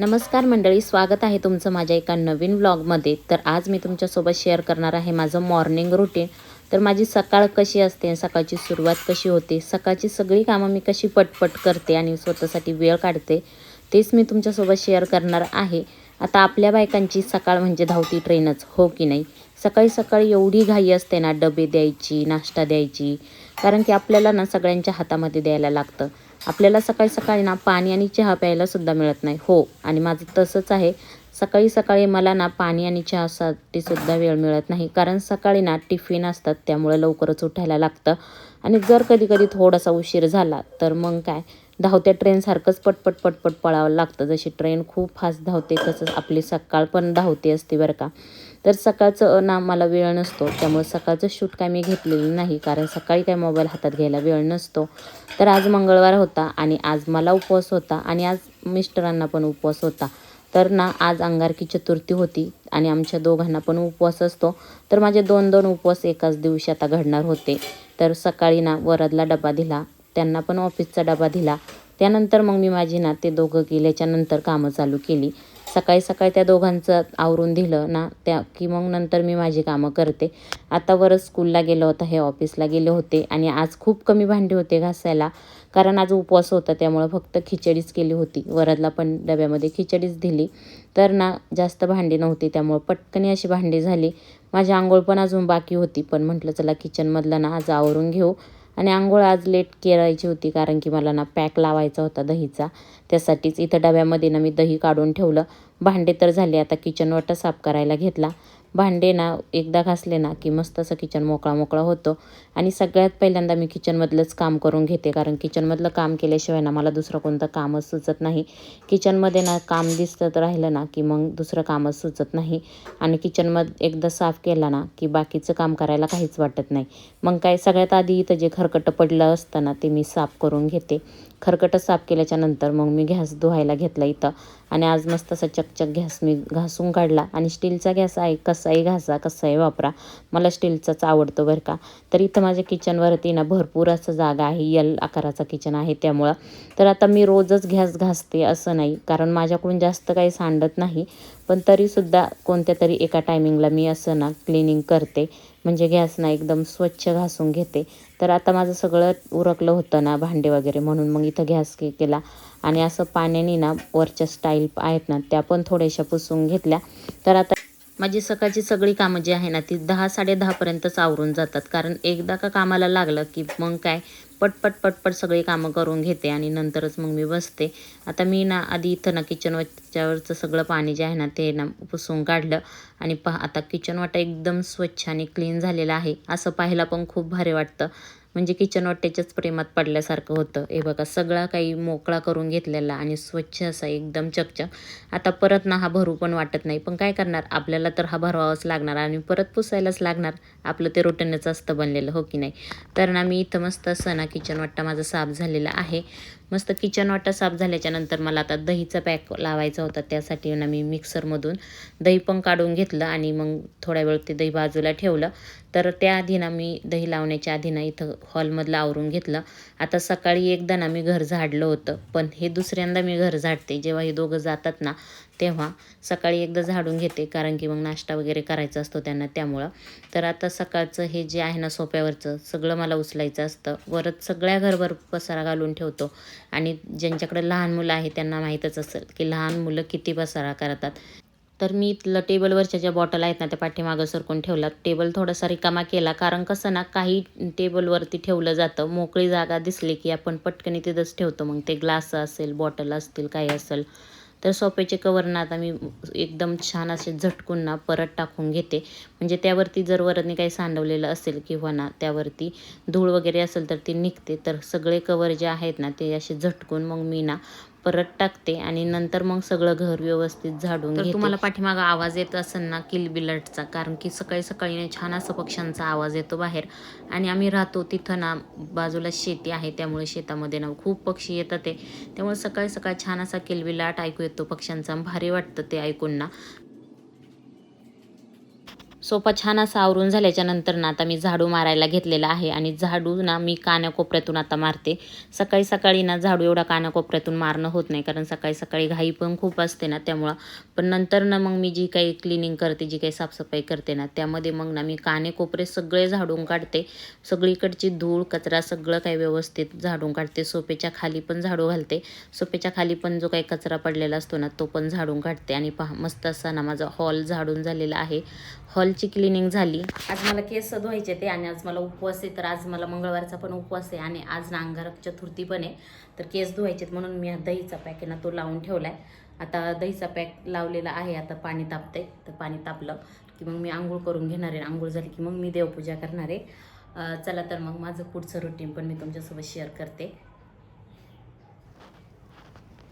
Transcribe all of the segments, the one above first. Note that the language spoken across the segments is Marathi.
नमस्कार मंडळी, स्वागत आहे तुमचं माझ्या एका नवीन व्लॉगमध्ये. तर आज मी तुमच्यासोबत शेअर करणार आहे माझं मॉर्निंग रुटीन. तर माझी सकाळ कशी असते, सकाळची सुरुवात कशी होते, सकाळची सगळी कामं मी कशी पटपट करते आणि स्वतःसाठी वेळ काढते, तेच मी तुमच्यासोबत शेअर करणार आहे. आता आपल्या बायकांची सकाळ म्हणजे धावती ट्रेनच, हो की नाही? सकाळी सकाळी एवढी घाई असते ना, डबे द्यायची, नाश्ता द्यायची, कारण की आपल्याला ना सगळ्यांच्या हातामध्ये द्यायला लागतं. आपल्याला सकाळी सकाळी ना पाणी आणि चहा प्यायलासुद्धा मिळत नाही. हो, आणि माझं तसंच आहे. सकाळी सकाळी मला ना पाणी आणि चहासाठी सुद्धा वेळ मिळत नाही, कारण सकाळी ना टिफिन असतात, त्यामुळे लवकरच उठायला लागतं. आणि जर कधी कधी थोडासा उशीर झाला तर मग काय, धावत्या ट्रेनसारखंच पटपट पटपट पळावं लागतं. जशी ट्रेन खूप फास्ट धावते तसंच आपली सकाळ पण धावते असते बरं का. तर सकाळचं ना मला वेळ नसतो, त्यामुळे सकाळचं शूट काय मी घेतलेलं नाही, कारण सकाळी काय मोबाईल हातात घ्यायला वेळ नसतो. तर आज मंगळवार होता आणि आज मला उपवास होता आणि आज मिस्टरांना पण उपवास होता. तर ना आज अंगारकी चतुर्थी होती आणि आमच्या दोघांना पण उपवास असतो. तर माझे 2-2 उपवास एकाच दिवशी आता घडणार होते. तर सकाळी ना वरदला डबा दिला, त्यांना पण ऑफिसचा डबा दिला. त्यानंतर मग मी माझी ना ते दोघं गेल्याच्यानंतर कामं चालू केली. सकाळी सकाळी त्या दोघांचं आवरून दिलं ना त्या की मग नंतर मी माझी कामं करते. आता वरद स्कूलला गेलं होतं, हे ऑफिसला गेले होते आणि आज खूप कमी भांडी होते घासायला, कारण आज उपवास होता त्यामुळं फक्त खिचडीच केली होती. वरदला पण डब्यामध्ये खिचडीच दिली. तर ना जास्त भांडी नव्हती, त्यामुळं पटकन अशी भांडी झाली. माझी अंघोळ पण अजून बाकी होती, पण म्हटलं चला किचनमधलं ना आज आवरून घेऊ. आणि अंघोळ आज लेट करायची होती, कारण की मला ना पॅक लावायचा होता दहीचा. त्यासाठीच इथं डब्यामध्ये ना मी दही काढून ठेवलं. भांडे तर झाले, आता किचन वाटा साफ करायला घेतला. भांडे ना एकदा घासले ना की मस्त असं किचन मोकळा मोकळा होतो. आणि सगळ्यात पहिल्यांदा मी किचनमधलंच काम करून घेते, कारण किचनमधलं काम केल्याशिवाय ना मला दुसरं कोणतं कामच सुचत नाही. किचनमध्ये ना काम दिसत राहिलं ना की मग दुसरं कामच सुचत नाही. आणि किचनमध्ये एकदा साफ केला ना की बाकीचं काम करायला काहीच वाटत नाही. मग काय, सगळ्यात आधी इथं जे खरकटं पडलं असतं ना ते मी साफ करून घेते. खरकटं साफ केल्याच्या नंतर मग मी गॅस धुवायला घेतला इथं. आणि आज मस्त असा चकचक गॅस मी घासून काढला. आणि स्टीलचा गॅस आहे, कसाही घासा कसाही वापरा, मला स्टीलचाच आवडतो बरं का. तर इथं माझ्या किचनवरती ना भरपूर असं जागा आहे, एल आकाराचा किचन आहे त्यामुळं. तर आता मी रोजच गॅस घासते असं नाही, कारण माझ्याकडून जास्त काही सांडत नाही. पण तरीसुद्धा कोणत्या तरी एका टायमिंगला मी असं ना क्लिनिंग करते, म्हणजे गॅस ना एकदम स्वच्छ घासून घेते. तर आता माझं सगळं उरकलं होतं ना भांडे वगैरे, म्हणून मग इथं गॅस केला. आणि असं पाण्याने ना वरच्या स्टाईल आहेत ना त्या पण थोड्याशा पुसून घेतल्या. तर आता माझी सकाळची सगळी कामं जी आहे ना ती 10-10:30पर्यंतच आवरून जातात, कारण एकदा का कामाला लागलं की मग काय, पटपट पटपट सगळी कामं करून घेते आणि नंतरच मग मी बसते. आता मी ना आधी इथं ना किचन वाट्यावरचं सगळं पाणी जे आहे ना ते ना पुसून काढलं. आणि पहा आता किचन वाटा एकदम स्वच्छ आणि क्लीन झालेला आहे, असं पाहायला पण खूप भारी वाटतं. म्हणजे किचन वाट्याच्याच प्रेमात पडल्यासारखं होतं. हे बघा, सगळा काही मोकळा करून घेतलेला आणि स्वच्छ असा एकदम चकचक. आता परत ना हा भरू पण वाटत नाही, पण काय करणार, आपल्याला तर हा भरवावाच लागणार आणि परत पुसायलाच लागणार. आपलं ते रुटीनच असतं बनलेलं, हो की नाही? तर ना मी इथं मस्त असं ना किचन वाटा माझा साफ झालेला आहे. मस्त किचन वाटा साफ झाल्याच्या नंतर मला आता दहीचा पॅक लावायचा होता, त्यासाठी ना मी मिक्सरमधून दही पण काढून घेतलं आणि मग थोड्या वेळ ते दही बाजूला ठेवलं. तर त्याआधी ना मी दही लावण्याच्या आधी ना इथं हॉलमधलं आवरून घेतलं. आता सकाळी एकदा ना मी घर झाडलं होतं, पण हे दुसऱ्यांदा मी घर झाडते जेव्हा हे दोघं जातात ना तेव्हा. सकाळी एकदा झाडून घेते, कारण की मग नाश्ता वगैरे करायचा असतो त्यांना, त्यामुळं. तर आता सकाळचं हे जे आहे ना सोफ्यावरचं सगळं मला उचलायचं असतं. वरच सगळ्या घरभर पसारा घालून ठेवतो. आणि ज्यांच्याकडे लहान मुलं आहे त्यांना माहीतच असेल की लहान मुलं किती पसारा करतात. तर मी इथलं टेबलवरच्या ज्या बॉटल आहेत ना त्या पाठीमागं सरकून ठेवला. टेबल थोडासा रिकामा केला, कारण कसं ना काही टेबलवरती ठेवलं जातं, मोकळी जागा दिसली की आपण पटकन तिथंच ठेवतो. मग ते ग्लास असेल, बॉटल असतील, काही असेल. तर सोफ्याचे कवर ना आता मी एकदम छान असे झटकून ना परत टाकून घेते. म्हणजे त्यावरती जर वरनी काही सांडवलेलं असेल किंवा ना त्यावरती धूळ वगैरे असेल तर ती निघते. तर सगळे कवर जे आहेत ना ते असे झटकून मग मी ना परत टाकते आणि नंतर मग सगळं घर व्यवस्थित झाडून घेते. तर तुम्हाला पाठीमागं आवाज येत असेल ना किलबिलाटचा, कारण की सकाळी सकाळी छान असं पक्ष्यांचा आवाज येतो बाहेर. आणि आम्ही राहतो तिथं ना बाजूला शेती आहे, त्यामुळे शेतामध्ये ना खूप पक्षी येतात ते, त्यामुळे सकाळी सकाळी छान असा किलबिलाट ऐकू येतो पक्ष्यांचा, भारी वाटतं ते ऐकून ना. सोफा छान असा आवरून झाल्याच्या नंतर ना आता मी झाडू मारायला घेतलेला आहे आणि झाडू ना मी कानाकोपऱ्यातून आता मारते. सकाळी सकाळी ना झाडू एवढा कानाकोपऱ्यातून मारणं होत नाही, कारण सकाळी सकाळी घाई पण खूप असते ना त्यामुळं. पण नंतर ना मग मी जी काही क्लिनिंग करते, जी काही साफसफाई करते ना, त्यामध्ये मग ना मी कानेकोपरे सगळे झाडून काढते. सगळीकडची धूळ कचरा सगळं काही व्यवस्थित झाडून काढते. सोफ्याच्या खाली पण झाडू घालते. सोफ्याच्या खाली पण जो काही कचरा पडलेला असतो ना तो पण झाडून काढते. आणि पहा मस्त असा ना माझा हॉल झाडून झालेला आहे. हॉलची क्लिनिंग झाली. आज मला केस धुवायचे ते, आणि आज मला उपवास आहे, तर आज मला मंगळवारचा पण उपवास आहे आणि आज ना अंगारक चतुर्थी पण आहे. तर केस धुवायचेत म्हणून मी दहीचा पॅक आहे ना तो लावून ठेवलाय. आता दहीचा पॅक लावलेला आहे. आता पाणी तापतंय, तर पाणी तापलं की मग मी आंघोळ करून घेणार आहे. आंघोळ झाली की मग मी देवपूजा करणार आहे. चला तर मग माझं पुढचं रुटीन पण मी तुमच्यासोबत शेअर करते.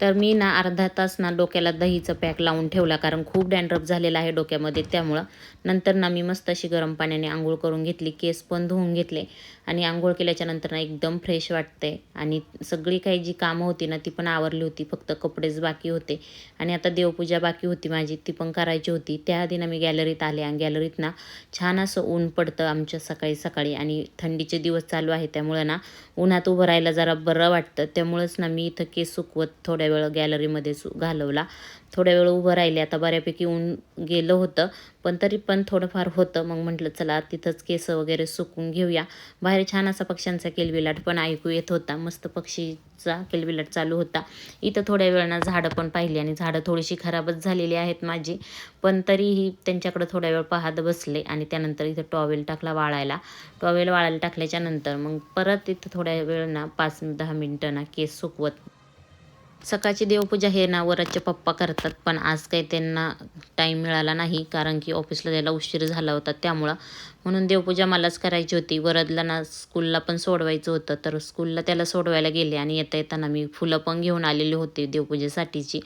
तर मी ना अर्धा तास ना डोक्याला दहीचं पॅक लावून ठेवला, कारण खूप डॅन्ड्रफ झालेला आहे डोक्यामध्ये. त्यामुळं नंतर ना मी मस्त अशी गरम पाण्याने आंघोळ करून घेतली, केस पण धुवून घेतले आणि आंघोळ केल्याच्या नंतर ना एकदम फ्रेश वाटते. आणि सगळी काही जी कामं होती ना ती पण आवरली होती, फक्त कपडेच बाकी होते. आणि आता देवपूजा बाकी होती माझी, ती पण करायची होती. त्याआधी ना मी गॅलरीत आले आणि गॅलरीत ना छान असं ऊन पडतं आमच्या सकाळी सकाळी, आणि थंडीचे दिवस चालू आहे त्यामुळं ना उन्हात उभं राहायला जरा बरं वाटतं. त्यामुळंच ना मी इथं केस सुकवत थोड्या वेळ गॅलरीमध्ये घालवला. थोड्या वेळ उभं राहिले. आता बऱ्यापैकी ऊन गेलं होतं, पण तरी पण थोडंफार होतं. मग म्हटलं चला तिथंच केस वगैरे सुकून घेऊया. बाहेर छान असा पक्ष्यांचा किलबिलाट पण ऐकू येत होता. मस्त पक्षीचा किलबिलाट चालू होता. इथं थोड्या वेळ ना झाडं पण पाहिली, आणि झाडं थोडीशी खराबच झालेली आहेत माझी, पण तरीही त्यांच्याकडे थोड्या वेळ पाहत बसले. आणि त्यानंतर इथं टॉवेल टाकला वाळायला. टॉवेल वाळायला टाकल्याच्या नंतर मग परत इथं थोड्या वेळ ना 5-10 मिनटं ना केस सुकवत. सकाळची देवपूजा हे ना वरचे पप्पा करतात, पण आज काही त्यांना टाईम मिळाला नाही, कारण की ऑफिसला जायला उशीर झाला होता त्यामुळं. म्हणून देवपूजा मलाच करायची होती. वरदला ना स्कूलला पण सोडवायचं होतं, तर स्कूलला त्याला सोडवायला गेले आणि येता येताना मी फुलं पण घेऊन आलेली होती देवपूजेसाठीची.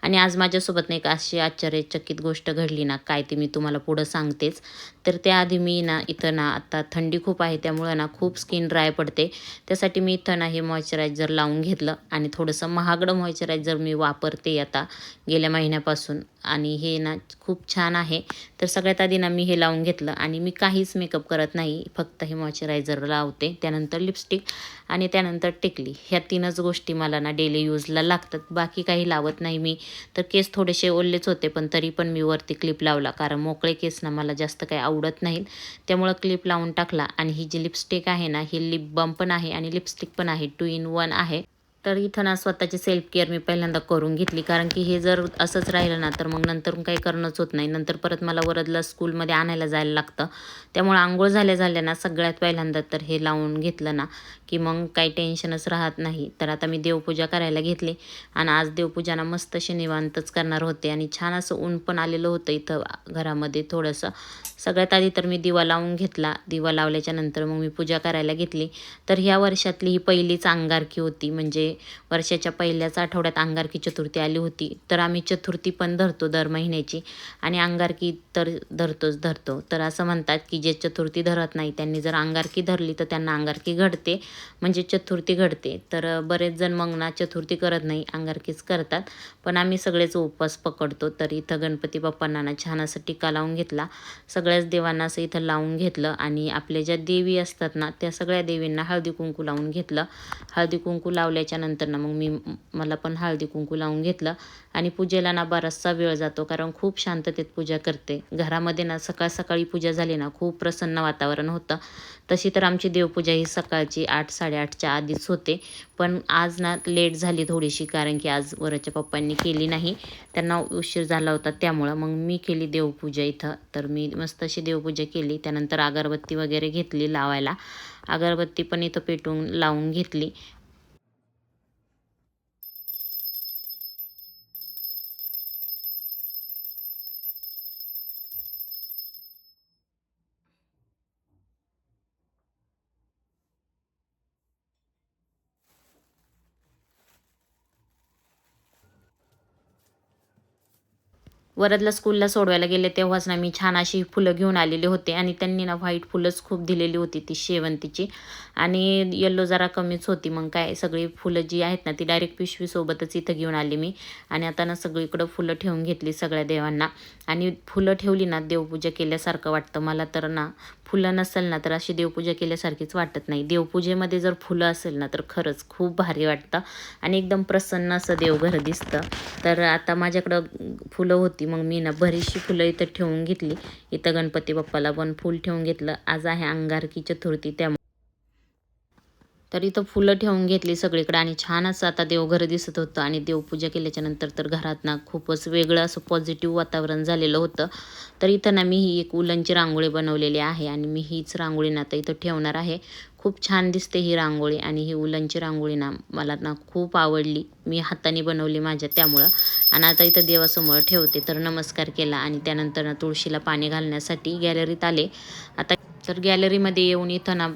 आणि आज माझ्यासोबत नाही का अशी आश्चर्यचकित गोष्ट घडली ना, काय ती मी तुम्हाला पुढं सांगतेच. तर त्याआधी मी ना इथं ना आता थंडी खूप आहे त्यामुळं ना खूप स्किन ड्राय पडते. त्यासाठी मी इथं ना हे मॉइश्चरायझर लावून घेतलं, आणि थोडंसं महागडं मॉइश्चरायझर मी वापरते आता गेल्या महिन्यापासून, आणि हे ना खूप छान आहे. तर सगळ्यात आधी ना मी हे लावून घेतलं, आणि मी काहीच मेकअप करत नाही, फक्त हे मॉइश्चरायझर लावते, त्यानंतर लिपस्टिक आणि त्यानंतर टिकली. ह्या 3च गोष्टी मला ना डेली यूजला लागतात. बाकी काही लावत नाही मी. तर केस थोडेसे ओल्लेच होते, पण तरी पण मी वरती क्लिप लावला, कारण मोकळे केस ना मला जास्त काही आवडत नाहीत. त्यामुळं क्लिप लावून टाकला. आणि ही जी लिपस्टिक आहे ना ही लिप बाम पण आहे आणि लिपस्टिक पण आहे, 2 in 1 आहे. तर इथं ना स्वतःची सेल्फ केअर मी पहिल्यांदा करून घेतली, कारण की हे जर असंच राहिलं ना तर मग नंतर काही करणंच होत नाही. नंतर परत मला वरदला स्कूलमध्ये आणायला जायला लागतं. त्यामुळे अंघोळ झाल्या झाल्या ना सगळ्यात पहिल्यांदा तर हे लावून घेतलं ना की मग काही टेन्शनच राहत नाही. तर आता मी देवपूजा करायला घेतली, आणि आज देवपूजा ना मस्त अशी निवांतच करणार होते. आणि छान असं ऊन पण आलेलं होतं इथं घरामध्ये थोडंसं. सगळ्यात आधी तर मी दिवा लावून घेतला. दिवा लावल्याच्या नंतर मग मी पूजा करायला घेतली. तर ह्या वर्षातली ही पहिलीच अंगारकी होती, म्हणजे वर्षाच्या पहिल्याच आठवड्यात अंगारकी चतुर्थी आली होती. तर आम्ही चतुर्थी पण धरतो दर महिन्याची, आणि अंगारकी तर धरतो. तर असं म्हणतात की जे चतुर्थी धरत नाही त्यांनी जर अंगारकी धरली तर त्यांना अंगारकी घडते, म्हणजे चतुर्थी घडते. तर बरेच जण मग ना चतुर्थी करत नाही, अंगारकीच करतात. पण आम्ही सगळेच उपवास पकडतो. तर इथं गणपती बाप्पांना ना छान असं टिका लावून घेतला. सगळ्याच देवांना असं इथं लावून घेतलं, आणि आपल्या ज्या देवी असतात ना त्या सगळ्या देवींना हळदी कुंकू लावून घेतलं. हळदी कुंकू लावल्याच्या नंतर ना मग मला पण हळदी कुंकू लावून घेतलं. आणि पूजेला ना बराचसा वेळ जातो, कारण खूप शांततेत पूजा करते. घरामध्ये ना सकाळ सकाळी पूजा झाली ना खूप प्रसन्न वातावरण होतं. तशी तर आमची देवपूजा ही सकाळची 8-8:30च्या आधीच होते. पण आज ना लेट झाली थोडीशी, कारण की आज वरच्या पप्पांनी केली नाही, त्यांना उशीर झाला होता त्यामुळं. मग मी केली देवपूजा इथं. तर मी मस्त अशी देवपूजा केली. त्यानंतर अगरबत्ती वगैरे घेतली लावायला. अगरबत्ती पण इथं पेटवून लावून घेतली. वरदला स्कूलला सोडवायला गेले तेव्हाच ना मी छान अशी फुलं घेऊन आलेले होते आणि त्यांनी ना व्हाईट फुलंच खूप दिलेली होती ती शेवंतीची आणि येल्लो जरा कमीच होती. मग काय सगळी फुलं जी आहेत ना ती डायरेक्ट पिशवीसोबतच इथं घेऊन आली मी आणि आता ना सगळीकडं फुलं ठेवून घेतली सगळ्या देवांना आणि फुलं ठेवली ना देवपूजा केल्यासारखं वाटतं मला तर ना. फुलं नसेल ना तर अशी देवपूजा केल्यासारखीच वाटत नाही. देवपूजेमध्ये जर फुलं असेल ना तर खरंच खूप भारी वाटतं आणि एकदम प्रसन्न असं देवघर दिसतं. तर आता माझ्याकडं फुलं होती मग मी ना बरीचशी फुलं इथं ठेवून घेतली. इथं गणपती बाप्पाला पण फुल ठेवून घेतलं. आज आहे अंगारकी चतुर्थी त्यामुळे तर इथं फुलं ठेवून घेतली सगळीकडे आणि छान असं आता देवघर दिसत होतं आणि देवपूजा केल्याच्या नंतर तर घरात ना खूपच वेगळं असं पॉझिटिव्ह वातावरण झालेलं होतं. तर इथं ना मी ही एक उलनची रांगोळी बनवलेली आहे आणि मी हीच रांगोळी ना आता इथं ठेवणार आहे. खूप छान दिसते ही रांगोळी आणि ही उलनची रांगोळी ना मला ना खूप आवडली. मी हाताने बनवली माझ्या त्यामुळं आणि आता इथं देवासमोर ठेवते. तर नमस्कार केला आणि त्यानंतर ना तुळशीला पाणी घालण्यासाठी गॅलरीत आले. आता तर गॅलरीमध्ये येऊन इथं ना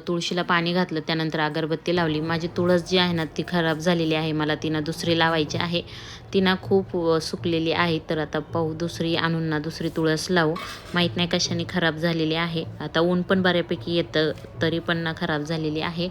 तुळशीला पाणी घातलं त्यानंतर अगरबत्ती लावली. माझी तुळस जी आहे ना ती खराब झालेली आहे. मला तिनं दुसरी लावायची आहे. ती ना खूप सुकलेली आहे. तर आता पाहू दुसरी आणून ना दुसरी तुळस लावू. माहीत नाही कशाने खराब झालेली आहे. आता ऊन पण बऱ्यापैकी येतं तरी पण ना खराब झालेली आहे.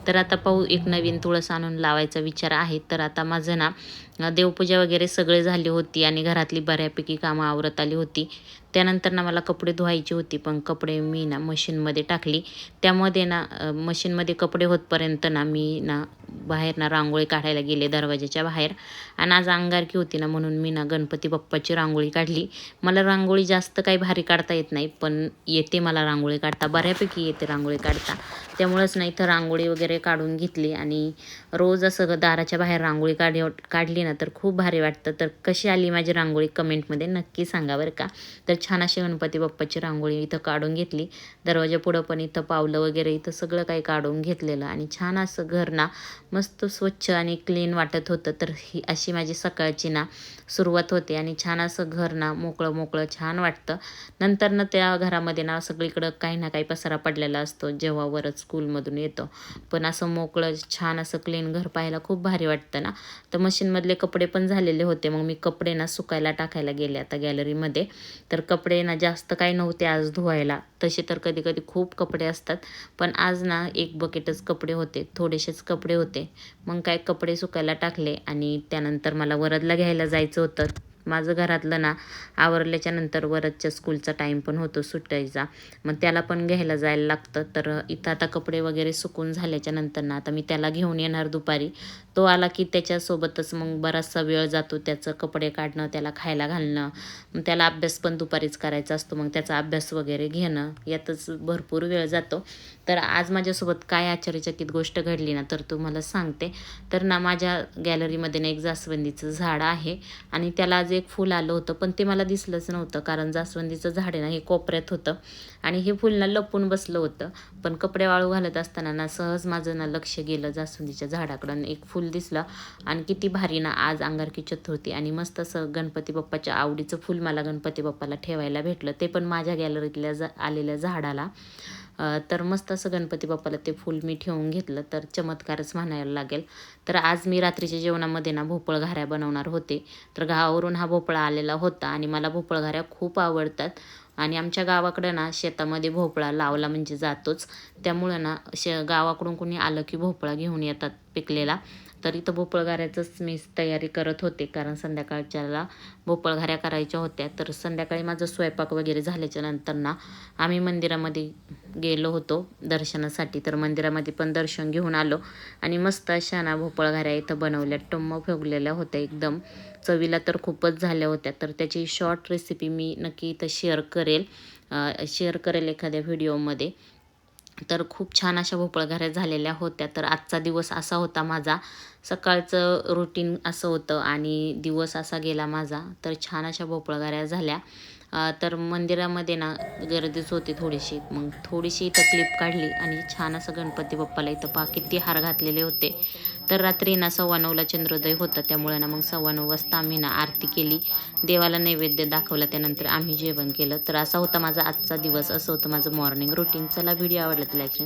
तर आता पाहू एक नवीन तुळस आणून लावायचा विचार आहे. तर आता माझं ना देवपूजा वगैरे सगळे झाली होती आणि घरातली बऱ्यापैकी कामं आवरत आली होती. त्यानंतर ना मला कपडे धुवायची होती पण कपडे मी ना मशीनमध्ये टाकली. त्यामध्ये ना मशीनमध्ये कपडे होतपर्यंत ना मी ना बाहेर ना रांगोळी काढायला गेले दरवाजाच्या बाहेर आणि आज अंगारकी होती ना म्हणून मी ना गणपती बाप्पाची रांगोळी काढली. मला रांगोळी जास्त काही भारी काढता येत नाही पण येते मला रांगोळी काढता बऱ्यापैकी येते रांगोळी काढता. त्यामुळंच ना इथं रांगोळी वगैरे काढून घेतली आणि रोज असं दाराच्या बाहेर रांगोळी काढली ना तर खूप भारी वाटतं. तर कशी आली माझी रांगोळी कमेंटमध्ये नक्की सांगा बरं का. तर छान अशी गणपती बाप्पाची रांगोळी इथं काढून घेतली. दरवाजा पुढं पण इथं पावलं वगैरे इथं सगळं काही काढून घेतलेलं आणि छान असं घर ना मस्त स्वच्छ आणि क्लीन वाटत होतं. तर ही अशी माझी सकाळची ना सुरुवात होते आणि छान असं घर ना मोकळं मोकळं छान वाटतं. नंतर ना त्या घरामध्ये ना सगळीकडं काही ना काही पसारा पडलेला असतो जेव्हा वरच स्कूलमधून येतो. पण असं मोकळं छान असं क्लीन घर पाहायला खूप भारी वाटतं ना. तर मशीनमधले कपडे पण झालेले होते मग मी कपडे ना सुकायला टाकायला गेले आता गॅलरीमध्ये. तर कपडे ना जास्त काही नव्हते आज धुवायला. तसे तर कधी कधी खूप कपडे असतात पण आज ना एक बकेटच कपडे होते थोडेसेच कपडे होते. मग काय कपडे सुकायला टाकले आणि त्यानंतर मला वरदला घ्यायला जायचं होतं. माझं घरातलं ना आवरल्याच्या नंतर वरदच्या स्कूलचा टाईम पण होतो सुटायचा मग त्याला पण घ्यायला जायला लागतं. तर इथं आता कपडे वगैरे सुकून झाल्याच्या नंतर ना आता मी त्याला घेऊन येणार दुपारी. तो आला की त्याच्यासोबतच मग बराचसा वेळ जातो त्याचं कपडे काढणं त्याला खायला घालणं. मग त्याला अभ्यास पण दुपारीच करायचा असतो मग त्याचा अभ्यास वगैरे घेणं यातच भरपूर वेळ जातो. तर आज माझ्यासोबत काय आश्चर्यचकित गोष्ट घडली ना तर तुम्हाला सांगते. तर ना माझ्या गॅलरीमध्ये ना एक जास्वंदीचं झाड आहे आणि त्याला आज एक फूल आलं होतं पण ते मला दिसलंच नव्हतं कारण जास्वंदीचं झाड आहे ना हे कोपऱ्यात होतं आणि हे फूल ना लपून बसलं होतं. पण कपडे वाळू घालत असताना ना सहज माझं ना लक्ष गेलं जास्वंदीच्या झाडाकडं एक फूल दिसलं आणि किती भारी ना आज अंगारकी चतुर्थी आणि मस्त असं गणपती बाप्पाच्या आवडीचं फूल मला गणपती बाप्पाला ठेवायला भेटलं ते पण माझ्या गॅलरीतल्या आलेल्या झाडाला. तर मस्त असं गणपती बाप्पाला ते फूल मी ठेवून घेतलं तर चमत्कारच म्हणायला लागेल. तर आज मी रात्रीच्या जेवणामध्ये ना भोपळ घाऱ्या बनवणार होते. तर गावावरून हा भोपळा आलेला होता आणि मला भोपळ घाऱ्या खूप आवडतात आणि आमच्या गावाकडं ना शेतामध्ये भोपळा लावला म्हणजे जातोच. त्यामुळं ना गावाकडून कोणी आलं की भोपळा घेऊन येतात पिकलेला. तर इथं भोपळ घाऱ्याचंच मी तयारी करत होते कारण संध्याकाळच्याला भोपळ घाऱ्या करायच्या होत्या. तर संध्याकाळी माझं स्वयंपाक वगैरे झाल्याच्या नंतर ना आम्ही मंदिरामध्ये गेलो होतो दर्शनासाठी. तर मंदिरामध्ये पण दर्शन घेऊन आलो आणि मस्त अशा ना भोपळ घाऱ्या इथं बनवल्या टम्म फुगलेल्या होत्या एकदम चवीला तर खूपच झाल्या होत्या. तर त्याची शॉर्ट रेसिपी मी नक्की इथं शेअर करेल एखाद्या व्हिडिओमध्ये. तर खूप छान अशा भोपळ घाऱ्या झालेल्या होत्या. तर आजचा दिवस असा होता माझा. सकाळचं रुटीन असं होतं आणि दिवस असा गेला माझा. तर छान अशा भोपळ घाऱ्या झाल्या. तर मंदिरामध्ये ना गर्दीच होती थोडीशी. मग थोडीशी इथं क्लिप काढली आणि छान असं गणपती बाप्पाला इथं पहा किती हार घातलेले होते. तर रात्री ना 9:15ला चंद्रोदय होता त्यामुळे ना मग 9:15 वाजता आम्ही ना आरती केली. देवाला नैवेद्य दाखवला त्यानंतर आम्ही जेवण केलं. तर असा होता माझा आजचा दिवस. असं होतं माझं मॉर्निंग रुटीन. चला व्हिडिओ आवडला तर लाईक